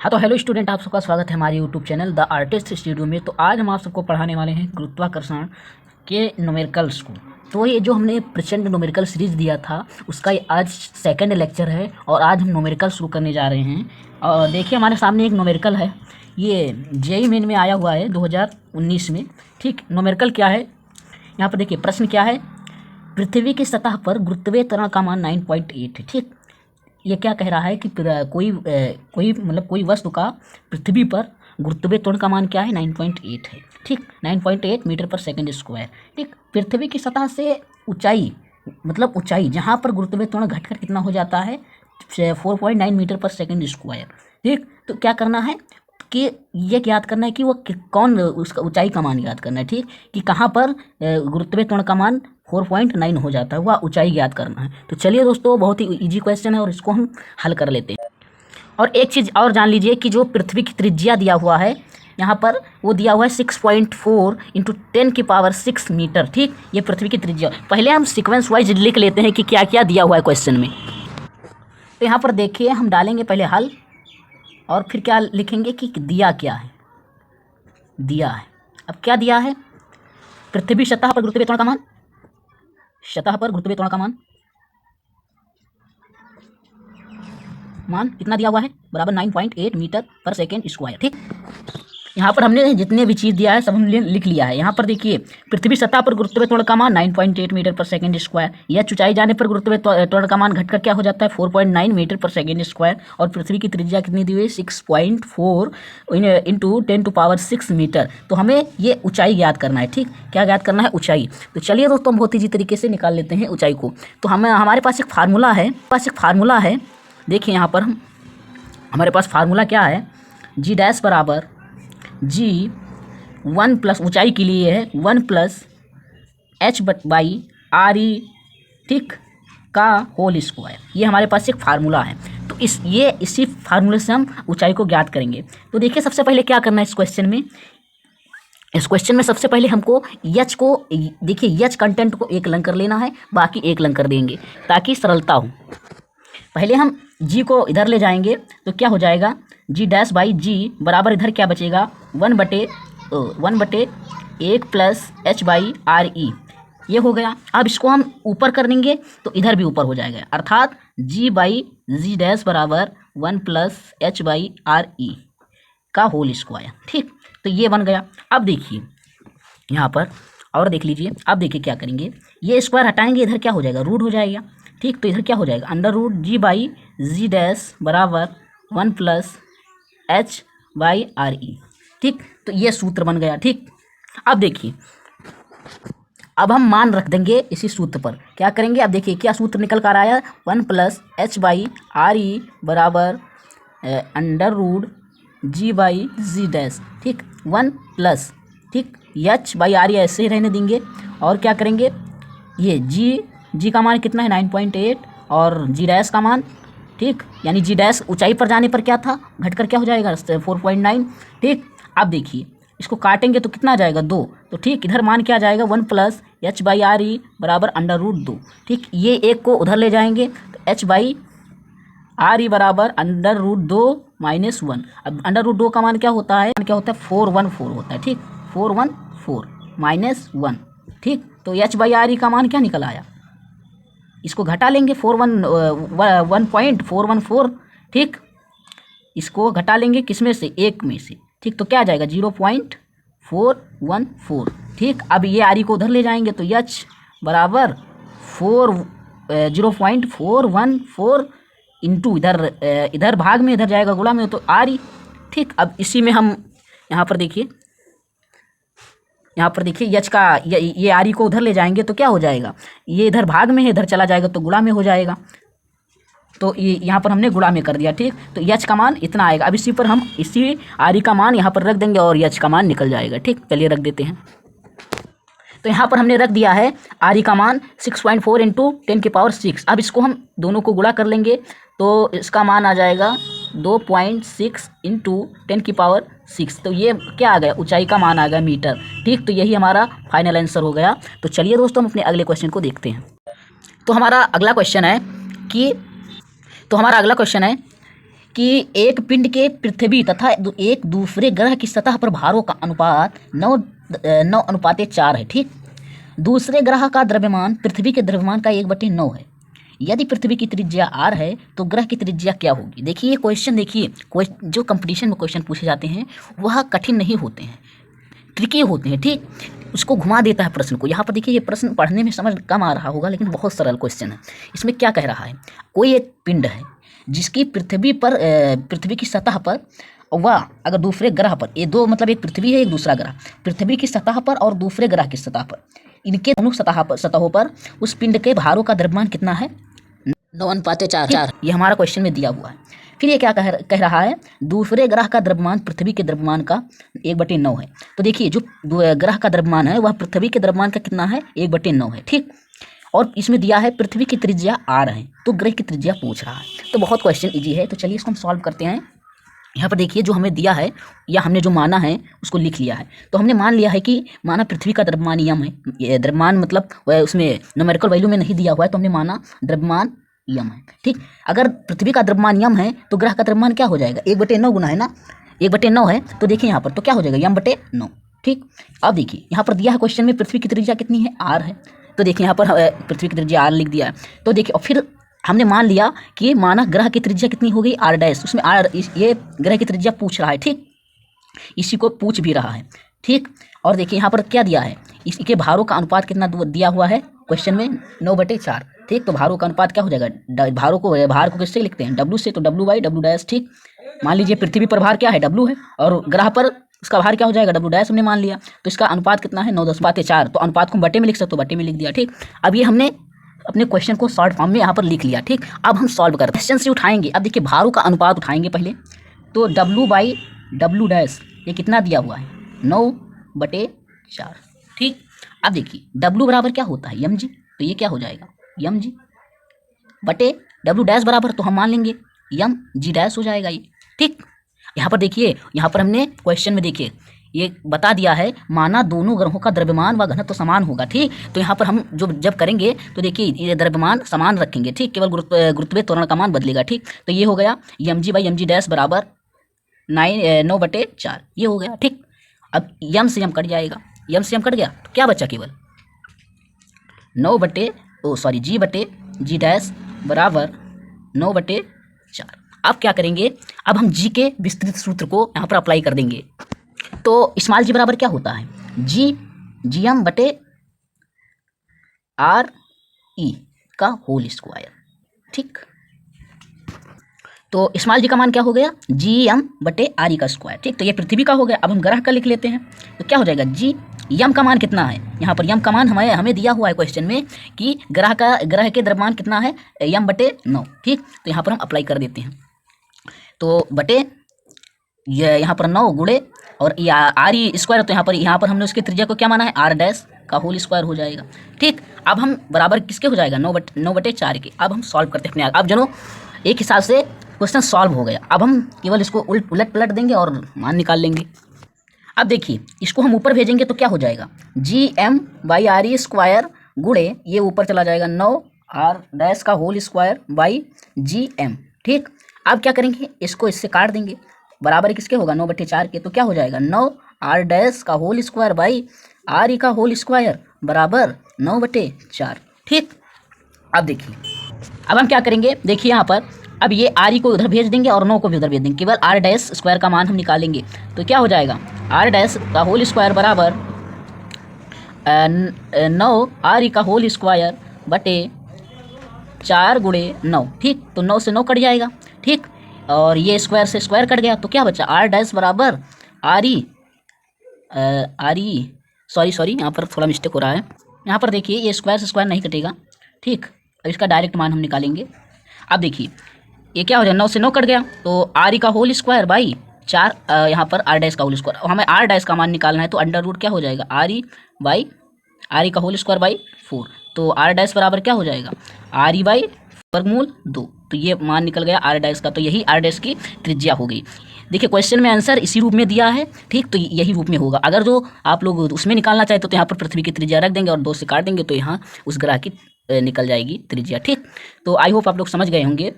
हाँ तो hello student, आप सबका स्वागत है हमारे YouTube channel the artist studio में। तो आज हम आप सबको पढ़ाने वाले हैं गुरुत्वाकर्षण के न्यूमेरिकल्स को। तो ये जो हमने प्रचंड न्यूमेरिकल सीरीज दिया था उसका ये आज सेकंड लेक्चर है और आज हम न्यूमेरिकल शुरू करने जा रहे हैं। और देखिए हमारे सामने एक न्यूमेरिकल है, ये जेईई मेन में आया हुआ है 2019 में। ठीक, न्यूमेरिकल क्या है यहाँ पर देखिए, प्रश्न क्या है, पृथ्वी की सतह पर गुरुत्वीय त्वरण का मान 9.8 है। ठीक, ये क्या कह रहा है कि कोई वस्तु का पृथ्वी पर गुरुत्वीय त्वरण का मान क्या है, 9.8 है। ठीक, 9.8 मीटर पर सेकंड स्क्वायर। ठीक, पृथ्वी की सतह से ऊंचाई ऊंचाई जहाँ पर गुरुत्वीय त्वरण घटकर कितना हो जाता है, 4.9 मीटर पर सेकंड स्क्वायर। ठीक, तो क्या करना है कि ये याद करना है कि वो कौन उसका ऊंचाई का मान याद करना है। ठीक, कि कहाँ पर गुरुत्वीय त्वरण का मान 4.9 हो जाता है, वह ऊंचाई याद करना है। तो चलिए दोस्तों, बहुत ही इजी क्वेश्चन है और इसको हम हल कर लेते हैं। और एक चीज़ और जान लीजिए कि जो पृथ्वी की त्रिज्या दिया हुआ है यहाँ पर, वो दिया हुआ है 6.4 इंटू 10⁶ मीटर। ठीक, ये पृथ्वी की त्रिज्या। पहले हम सीक्वेंस वाइज लिख लेते हैं कि क्या क्या दिया हुआ है क्वेश्चन में। तो यहाँ पर देखिए, हम डालेंगे पहले हल और फिर क्या लिखेंगे कि दिया क्या है। दिया है, अब क्या दिया है, पृथ्वी सतह पर गुरुत्वीय त्वरण का मान, सतह पर गुरुत्वीय त्वरण का मान कितना दिया हुआ है, बराबर 9.8 मीटर पर सेकेंड स्क्वायर। ठीक, यहाँ पर हमने जितने भी चीज़ दिया है सब हमने लिख लिया है। यहाँ पर देखिए, पृथ्वी सतह पर गुरुत्वीय त्वरण का मान 9.8 मीटर पर सेकेंड स्क्वायर। यह ऊंचाई जाने पर गुरुत्वीय त्वरण का मान घटकर क्या हो जाता है, 4.9 मीटर पर सेकेंड स्क्वायर। और पृथ्वी की त्रिज्या कितनी दी हुई है, 6.4 इंटू 10⁶ मीटर। तो हमें ये ऊंचाई याद करना है। ठीक, क्या याद करना है, ऊंचाई। तो चलिए दोस्तों, हम बहुत ईजी तरीके से निकाल लेते हैं ऊंचाई को। तो हमारे पास एक फार्मूला है। देखिए यहाँ पर हमारे पास फार्मूला क्या है, जी डैश बराबर जी 1 प्लस ऊंचाई के लिए है 1 + h/r_e। ठीक, का होल स्क्वायर। ये हमारे पास एक फार्मूला है। तो इसी फार्मूले से हम ऊंचाई को ज्ञात करेंगे। तो देखिए, सबसे पहले क्या करना है इस क्वेश्चन में सबसे पहले हमको यच को, देखिए यच कंटेंट को एक लंग कर लेना है, बाकी एक लंग कर देंगे ताकि सरलता हो। पहले हम जी को इधर ले जाएंगे तो क्या हो जाएगा, जी डैश बाई जी बराबर इधर क्या बचेगा, 1/1 प्लस h/r_e। ये हो गया। अब इसको हम ऊपर कर देंगे तो इधर भी ऊपर हो जाएगा, अर्थात जी बाई जी डैश बराबर 1 + h/r_e का होल स्क्वायर। ठीक, तो ये बन गया। अब देखिए यहाँ पर और देख लीजिए, अब देखिए क्या करेंगे, ये स्क्वायर हटाएंगे, इधर क्या हो जाएगा, रूट हो जाएगा। ठीक, तो इधर क्या हो जाएगा, √g बाई जी डैश बराबर 1 + h/r_e। ठीक, तो ये सूत्र बन गया। ठीक, अब देखिए, अब हम मान रख देंगे इसी सूत्र पर। क्या करेंगे, अब देखिए क्या सूत्र निकल कर आया, 1 + h/r_e बराबर √g बाई जी डैश। ठीक, 1 प्लस, ठीक, h/r_e ऐसे ही रहने देंगे। और क्या करेंगे, ये जी का मान कितना है, 9.8 और जी डैश का मान, ठीक, यानी जी डैश ऊंचाई पर जाने पर क्या था, घटकर क्या हो जाएगा, 4.9। ठीक, अब देखिए इसको काटेंगे तो कितना आ जाएगा, 2। तो ठीक, इधर मान क्या आ जाएगा, 1 + h/r_e बराबर √2। ठीक, ये एक को उधर ले जाएंगे तो h/r_e बराबर √2 - 1। अब √2 का मान क्या होता है, 414 होता है। ठीक, 414 - 1। ठीक, तो h/r_e का मान क्या निकल आया, इसको घटा लेंगे, 1.414। ठीक, इसको घटा लेंगे किसमें से, एक में से। ठीक, तो क्या आ जाएगा, 0.414। ठीक, अब ये आर को उधर ले जाएंगे तो h बराबर 0.414 इंटू इधर भाग में, इधर जाएगा गुणा में, तो r। ठीक, अब इसी में हम यहाँ पर देखिए यच का ये आरी को उधर ले जाएंगे तो क्या हो जाएगा, ये इधर भाग में है, इधर चला जाएगा तो गुणा में हो जाएगा। तो ये यहाँ पर हमने गुणा में कर दिया। ठीक, तो यच का मान इतना आएगा। अब इसी पर हम इसी आरी का मान यहाँ पर रख देंगे और यच का मान निकल जाएगा। ठीक, चलिए रख देते हैं। तो यहाँ पर हमने रख दिया है आरी का मान 6.4 इंटू 10⁶। अब इसको हम दोनों को गुणा कर लेंगे तो इसका मान आ जाएगा 2.6 इंटू 10⁶। तो ये क्या आ गया, ऊंचाई का मान आ गया मीटर। ठीक, तो यही हमारा फाइनल आंसर हो गया। तो चलिए दोस्तों, हम अपने अगले क्वेश्चन को देखते हैं। तो हमारा अगला क्वेश्चन है कि एक पिंड के पृथ्वी तथा एक दूसरे ग्रह की सतह पर भारों का अनुपात 9:4 है। ठीक, दूसरे ग्रह का द्रव्यमान पृथ्वी के द्रव्यमान का 1/9 है। यदि पृथ्वी की त्रिज्या r है तो ग्रह की त्रिज्या क्या होगी। देखिए ये क्वेश्चन, देखिए जो कंपटीशन में क्वेश्चन पूछे जाते हैं वह कठिन नहीं होते हैं, ट्रिकी होते हैं। ठीक, उसको घुमा देता है प्रश्न को। यहाँ पर देखिए ये प्रश्न पढ़ने में समझ कम आ रहा होगा लेकिन बहुत सरल क्वेश्चन है। इसमें क्या कह रहा है, कोई एक पिंड है जिसकी पृथ्वी की सतह पर वह अगर दूसरे ग्रह पर, ये दो मतलब एक पृथ्वी है एक दूसरा ग्रह, पृथ्वी की सतह पर और दूसरे ग्रह की सतह पर, इनके दोनों सतहों पर उस पिंड के भारों का द्रव्यमान कितना है, 9:4। ये हमारा क्वेश्चन में दिया हुआ है। फिर ये क्या कह रहा है, दूसरे ग्रह का द्रव्यमान पृथ्वी के द्रव्यमान का 1/9 है। तो देखिए जो ग्रह का द्रव्यमान है वह पृथ्वी के द्रव्यमान का कितना है, 1/9 है। ठीक, और इसमें दिया है पृथ्वी की त्रिज्या r है, तो ग्रह की त्रिज्या पूछ रहा है। तो बहुत क्वेश्चन इजी है, तो चलिए इसको हम सॉल्व करते हैं। यहाँ पर देखिए जो हमें दिया है या हमने जो माना है उसको लिख लिया है। तो हमने मान लिया है कि माना पृथ्वी का द्रव्यमान यम है, ये द्रव्यमान मतलब उसमें न्यूमेरिकल वैल्यू में नहीं दिया हुआ है, तो हमने माना द्रव्यमान यम है। ठीक, अगर पृथ्वी का द्रव्यमान यम है तो ग्रह का द्रव्यमान क्या हो जाएगा, 1/9 गुना है ना, 1/9 है। तो देखिए यहाँ पर तो क्या हो जाएगा, यम/9। ठीक, अब देखिए यहाँ पर दिया है क्वेश्चन में पृथ्वी की त्रिज्या कितनी है, r है। तो देखिए यहाँ पर पृथ्वी की त्रिज्या r लिख दिया है। तो देखिए और फिर हमने मान लिया कि माना ग्रह की त्रिज्या कितनी हो गई, r', उसमें ये ग्रह की त्रिज्या पूछ रहा है। ठीक, इसी को पूछ भी रहा है। ठीक, और देखिए यहाँ पर क्या दिया है, इसके भारों का अनुपात कितना दिया हुआ है क्वेश्चन में, 9/4। ठीक, तो भारों का अनुपात क्या हो जाएगा, भार को किससे लिखते हैं, W से, तो W/W'। ठीक, मान लीजिए पृथ्वी पर भार क्या है, W है, और ग्रह पर उसका भार क्या हो जाएगा, W' हमने मान लिया। तो इसका अनुपात कितना है, 9:4। तो अनुपात को बटे में लिख सकते हो, बटे में लिख दिया। ठीक, अब ये हमने अपने क्वेश्चन को शॉर्ट फॉर्म में यहाँ पर लिख लिया। ठीक, अब हम सॉल्व करते हैं, क्वेश्चन से उठाएंगे। अब देखिए भारों का अनुपात उठाएंगे पहले, तो W/W' ये कितना दिया हुआ है, 9/4। ठीक, अब देखिए W बराबर क्या होता है, mg, तो ये क्या हो जाएगा, mg बटे W' बराबर, तो हम मान लेंगे mg' हो जाएगा ये। ठीक, यहाँ पर देखिए, यहाँ पर हमने क्वेश्चन में देखिए ये बता दिया है, माना दोनों ग्रहों का द्रव्यमान व घनत्व समान होगा। ठीक, तो यहाँ पर हम जब करेंगे तो देखिए ये द्रव्यमान समान रखेंगे। ठीक, केवल गुरुत्वीय त्वरण का मान बदलेगा। ठीक, तो ये हो गया mg/mg' बराबर 9/4, ये हो गया। ठीक, अब यम से यम कट जाएगा, यम से यम कट गया तो क्या बचा, केवल g/g' बराबर 9/4। अब क्या करेंगे, अब हम जी के विस्तृत सूत्र को यहाँ पर अप्लाई कर देंगे। तो स्मॉल जी बराबर क्या होता है, gm/r e का होल स्क्वायर। ठीक, तो स्मॉल जी का मान क्या हो गया, gm/r e का स्क्वायर। ठीक, तो ये पृथ्वी का हो गया। अब हम ग्रह का लिख लेते हैं, तो क्या हो जाएगा, यम का मान कितना है, यहाँ पर यम का मान हमें दिया हुआ है क्वेश्चन में कि ग्रह के द्रव्यमान कितना है, m/9। ठीक, तो यहाँ पर हम अप्लाई कर देते हैं, तो बटे ये यहाँ पर 9 गुणे और ये r स्क्वायर, तो यहाँ पर हमने उसकी त्रिज्या को क्या माना है, r' का होल स्क्वायर हो जाएगा। ठीक, अब हम बराबर किसके हो जाएगा, 9/4 के। अब हम सॉल्व करते हैं अपने आप। अब जनो एक हिसाब से क्वेश्चन सॉल्व हो गया। अब हम केवल इसको उलट पलट देंगे और मान निकाल लेंगे। अब देखिए इसको हम ऊपर भेजेंगे तो क्या हो जाएगा, gm/r स्क्वायर गुणे ये ऊपर चला जाएगा 9r' का होल स्क्वायर बाई gm। ठीक, अब क्या करेंगे, इसको इससे काट देंगे, बराबर किसके होगा, 9/4 के। तो क्या हो जाएगा, 9r' का होल स्क्वायर बाई r का होल स्क्वायर बराबर 9/4। ठीक, अब देखिए अब हम क्या करेंगे, देखिए यहाँ पर अब ये r को उधर भेज देंगे और 9 को भी उधर भेज देंगे, केवल r' स्क्वायर का मान हम निकालेंगे। तो क्या हो जाएगा, r' का होल स्क्वायर बराबर 9r का होल स्क्वायर बटे 4 गुणे 9। ठीक, तो 9 से 9 कट जाएगा। ठीक, और ये स्क्वायर से स्क्वायर कट गया, तो क्या बचा, r' बराबर सॉरी यहाँ पर थोड़ा मिस्टेक हो रहा है। यहाँ पर देखिए ये स्क्वायर से स्क्वायर नहीं कटेगा। ठीक, अब इसका डायरेक्ट मान हम निकालेंगे। अब देखिए ये क्या हो जाए, 9 से 9 कट गया, तो r का होल स्क्वायर बाई 4 यहाँ पर r' का होल स्क्वायर, हमें r' का मान निकालना है, तो अंडर रूट क्या हो जाएगा, r का होल स्क्वायर बाई 4। तो r' बराबर क्या हो जाएगा, r/वर्गमूल 2। तो ये मान निकल गया r' का, तो यही r' की त्रिज्या हो गई। देखिए क्वेश्चन में आंसर इसी रूप में दिया है। ठीक, तो यही रूप में होगा। अगर जो आप लोग उसमें निकालना चाहते तो यहाँ पर पृथ्वी की त्रिज्या रख देंगे और 2 से काट देंगे, तो यहाँ उस ग्रह की निकल जाएगी त्रिज्या। ठीक, तो आई होप आप लोग समझ गए होंगे।